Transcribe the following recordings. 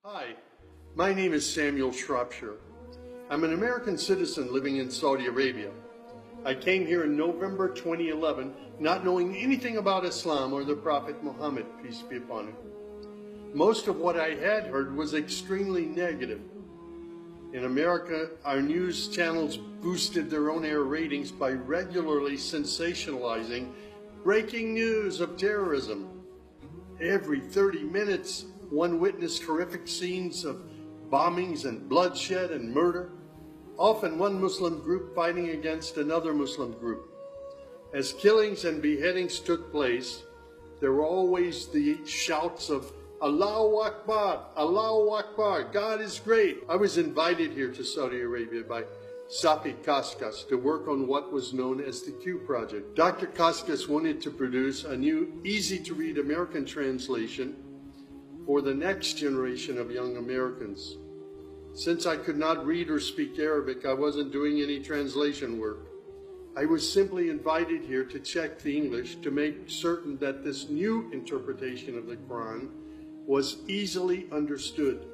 Hi, my name is Samuel Shropshire. I'm an American citizen living in Saudi Arabia. I came here in November 2011, not knowing anything about Islam or the Prophet Muhammad, peace be upon him. Most of what I had heard was extremely negative. In America, our news channels boosted their on-air ratings by regularly sensationalizing breaking news of terrorism. Every 30 minutes, one witnessed horrific scenes of bombings and bloodshed and murder, often one Muslim group fighting against another Muslim group. As killings and beheadings took place, there were always the shouts of Allahu Akbar, Allahu Akbar, God is great. I was invited here to Saudi Arabia by Safi Kaskas to work on what was known as the Q Project. Dr. Kaskas wanted to produce a new, easy-to-read American translation for the next generation of young Americans. Since I could not read or speak Arabic, I wasn't doing any translation work. I was simply invited here to check the English to make certain that this new interpretation of the Quran was easily understood.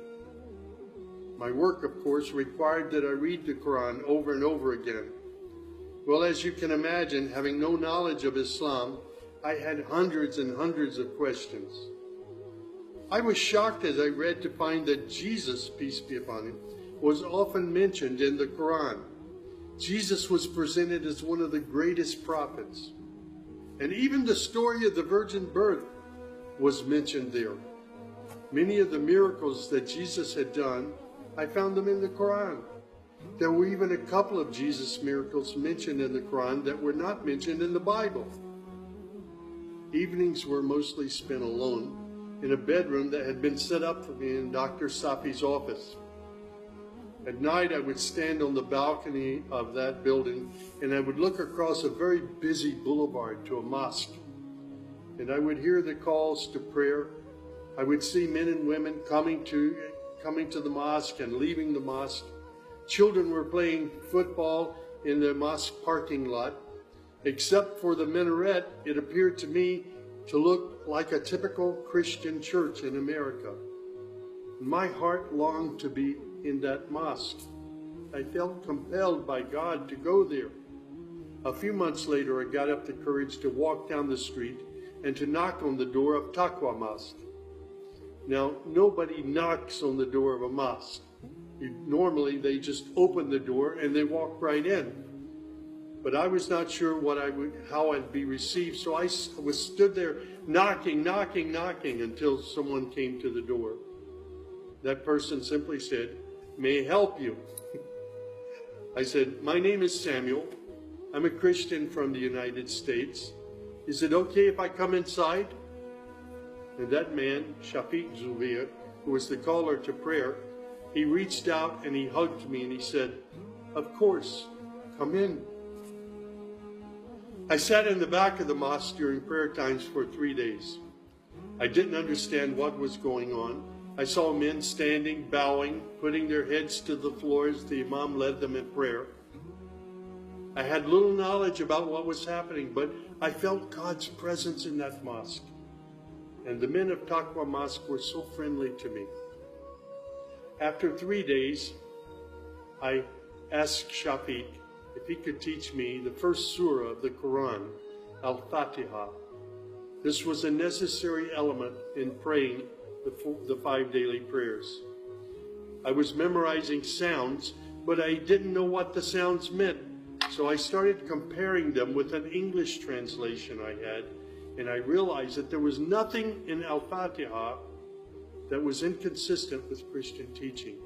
My work, of course, required that I read the Quran over and over again. Well, as you can imagine, having no knowledge of Islam, I had hundreds and hundreds of questions. I was shocked as I read to find that Jesus, peace be upon him, was often mentioned in the Quran. Jesus was presented as one of the greatest prophets. And even the story of the virgin birth was mentioned there. Many of the miracles that Jesus had done, I found them in the Quran. There were even a couple of Jesus miracles mentioned in the Quran that were not mentioned in the Bible. Evenings were mostly spent alone in a bedroom that had been set up for me in Dr. Safi's office. At night, I would stand on the balcony of that building and I would look across a very busy boulevard to a mosque. And I would hear the calls to prayer. I would see men and women coming to the mosque and leaving the mosque. Children were playing football in the mosque parking lot. Except for the minaret, it appeared to me to look like a typical Christian church in America. My heart longed to be in that mosque. I felt compelled by God to go there. A few months later, I got up the courage to walk down the street and to knock on the door of Taqwa Mosque. Now, nobody knocks on the door of a mosque. Normally, they just open the door and they walk right in. But I was not sure how I'd be received, so I stood there knocking until someone came to the door. That person simply said, "May I help you?" I said, "My name is Samuel. I'm a Christian from the United States. Is it okay if I come inside?" And that man, Shafiq Zubair, who was the caller to prayer, he reached out and he hugged me and he said, "Of course, come in." I sat in the back of the mosque during prayer times for 3 days. I didn't understand what was going on. I saw men standing, bowing, putting their heads to the floor as the Imam led them in prayer. I had little knowledge about what was happening, but I felt God's presence in that mosque. And the men of Taqwa Mosque were so friendly to me. After 3 days, I asked Shafiq if he could teach me the first surah of the Quran, Al-Fatiha. This was a necessary element in praying the 5 daily prayers. I was memorizing sounds, but I didn't know what the sounds meant. So I started comparing them with an English translation I had, and I realized that there was nothing in Al-Fatiha that was inconsistent with Christian teaching.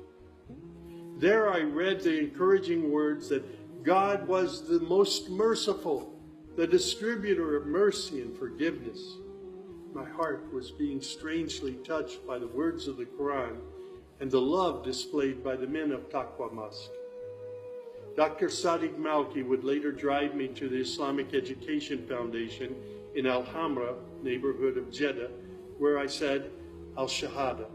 There I read the encouraging words that God was the most merciful, the distributor of mercy and forgiveness. My heart was being strangely touched by the words of the Quran and the love displayed by the men of Taqwa Mosque. Dr. Sadiq Malki would later drive me to the Islamic Education Foundation in Al-Hamra, neighborhood of Jeddah, where I said Al-Shahada.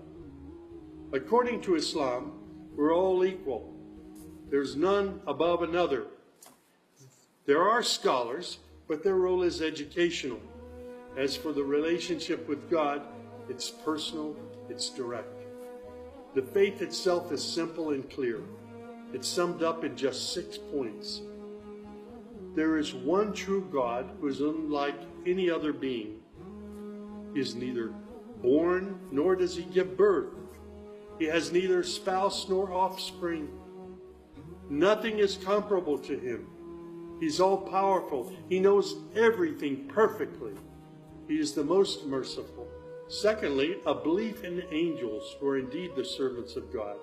According to Islam, we're all equal. There's none above another. There are scholars, but their role is educational. As for the relationship with God, it's personal, it's direct. The faith itself is simple and clear. It's summed up in just 6 points. There is one true God who is unlike any other being. He is neither born nor does he give birth. He has neither spouse nor offspring. Nothing is comparable to him. He's all-powerful. He knows everything perfectly. He is the most merciful. Secondly, a belief in angels who are indeed the servants of God.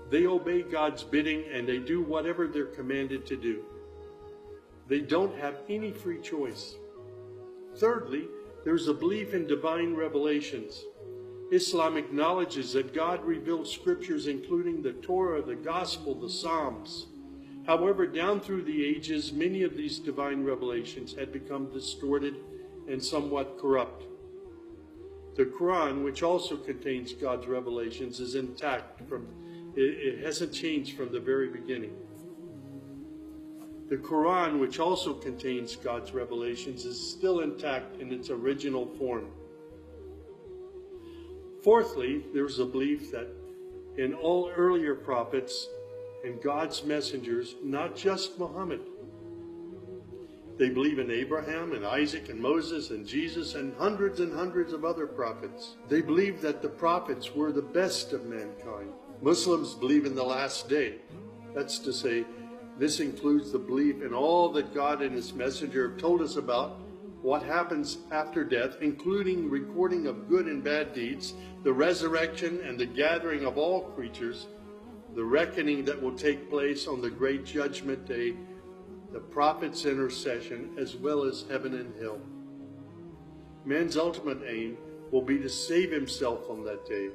They obey God's bidding and they do whatever they're commanded to do. They don't have any free choice. Thirdly, there's a belief in divine revelations. Islam acknowledges that God revealed scriptures including the Torah, the Gospel, the Psalms. However, down through the ages, many of these divine revelations had become distorted and somewhat corrupt. The Quran, which also contains God's revelations, is intact. It hasn't changed from the very beginning. The Quran, which also contains God's revelations, is still intact in its original form. Fourthly, there's a belief that in all earlier prophets and God's messengers, not just Muhammad. They believe in Abraham and Isaac and Moses and Jesus and hundreds of other prophets. They believe that the prophets were the best of mankind. Muslims believe in the last day. That's to say, this includes the belief in all that God and his messenger have told us about, what happens after death, including recording of good and bad deeds, the resurrection and the gathering of all creatures, the reckoning that will take place on the great judgment day, the prophet's intercession, as well as heaven and hell. Man's ultimate aim will be to save himself on that day.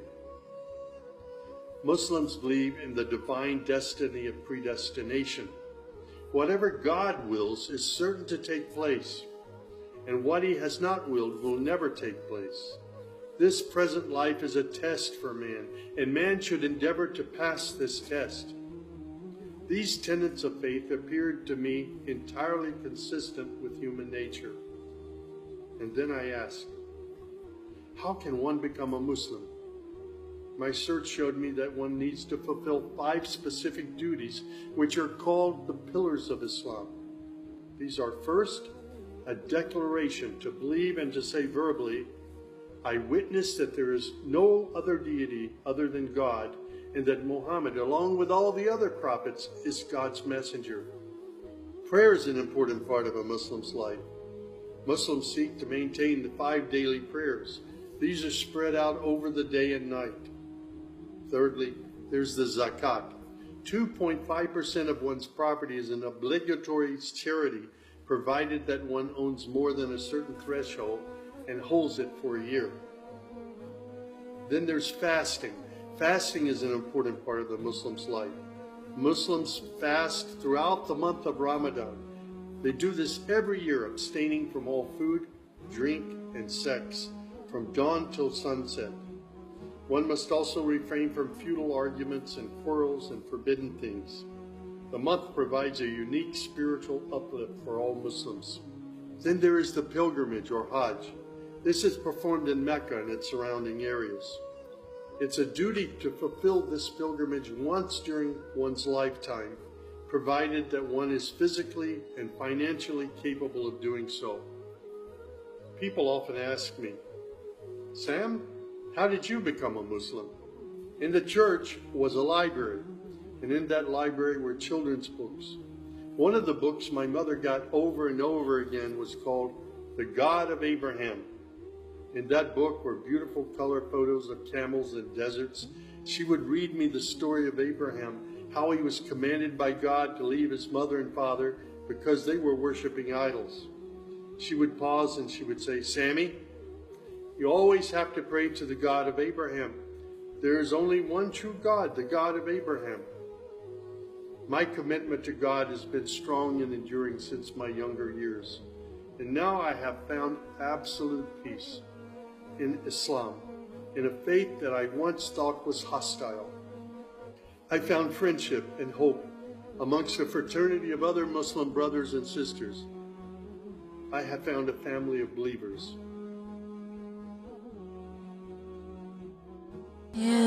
Muslims believe in the divine destiny of predestination. Whatever God wills is certain to take place, and what he has not willed will never take place. This present life is a test for man, and man should endeavor to pass this test. These tenets of faith appeared to me entirely consistent with human nature. And then I asked, how can one become a Muslim? My search showed me that one needs to fulfill 5 specific duties, which are called the pillars of Islam. These are: first, a declaration to believe and to say verbally, I witness that there is no other deity other than God, and that Muhammad, along with all the other prophets, is God's messenger. Prayer is an important part of a Muslim's life. Muslims seek to maintain the 5 daily prayers. These are spread out over the day and night. Thirdly, there's the zakat. 2.5% of one's property is an obligatory charity, provided that one owns more than a certain threshold and holds it for a year. Then there's fasting. Fasting is an important part of the Muslim's life. Muslims fast throughout the month of Ramadan. They do this every year, abstaining from all food, drink, and sex, from dawn till sunset. One must also refrain from futile arguments and quarrels and forbidden things. The month provides a unique spiritual uplift for all Muslims. Then there is the pilgrimage or Hajj. This is performed in Mecca and its surrounding areas. It's a duty to fulfill this pilgrimage once during one's lifetime, provided that one is physically and financially capable of doing so. People often ask me, Sam, how did you become a Muslim? In the church was a library, and in that library were children's books. One of the books my mother got over and over again was called The God of Abraham. In that book were beautiful color photos of camels and deserts. She would read me the story of Abraham, how he was commanded by God to leave his mother and father because they were worshiping idols. She would pause and she would say, Sammy, you always have to pray to the God of Abraham. There is only one true God, the God of Abraham. My commitment to God has been strong and enduring since my younger years. And now I have found absolute peace in Islam, in a faith that I once thought was hostile. I found friendship and hope amongst a fraternity of other Muslim brothers and sisters. I have found a family of believers. Yeah.